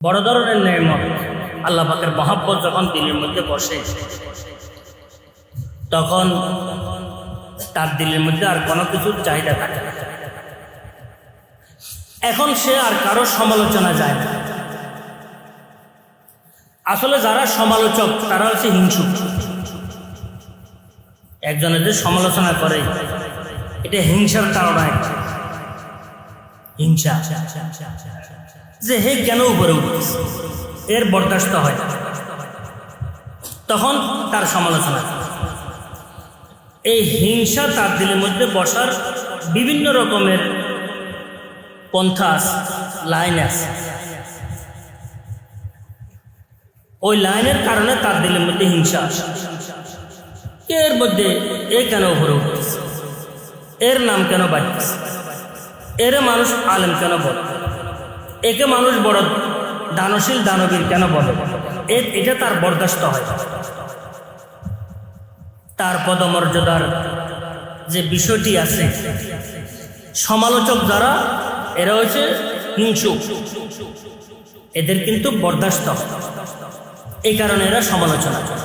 বড় ধরনের নেয়ামত আল্লাহ পাকের মহব্বত যখন দিলের মধ্যে বসে তখন তার দিলের মধ্যে আর কোনো কিছুর চাহিদা থাকে না। এখন সে আর কারো সমালোচনা যায় না। আসলে যারা সমালোচক তারা হচ্ছে হিংসুক। একজনের যে সমালোচনা করে এটা হিংসার কারণে, হিংসা যে হে কেন উপরে উঠতেছে, এর বরদাস্ত হয় তখন তার সমালোচনা। এই হিংসা তার দিলের মধ্যে বসার বিভিন্ন রকমের পন্থা আছে, লাইন আছে। ওই লাইনের কারণে তার দিলের মধ্যে হিংসা আসে। এর মধ্যে এ কেন উপরে উঠতেছে, এর নাম কেন বাড়তেছে, এর মানুষ আলেম কেন বলে, একে মানুষ বড় দানশীল দানবীর কেন বলে, এটা তার বরদাস্ত হয়। তার পদমর্যাদার যে বিষয়টি আছে, সমালোচক যারা এরা হচ্ছে হিংসুক, এদের কিন্তু বরদাস্ত, এই কারণে এরা সমালোচনা করে।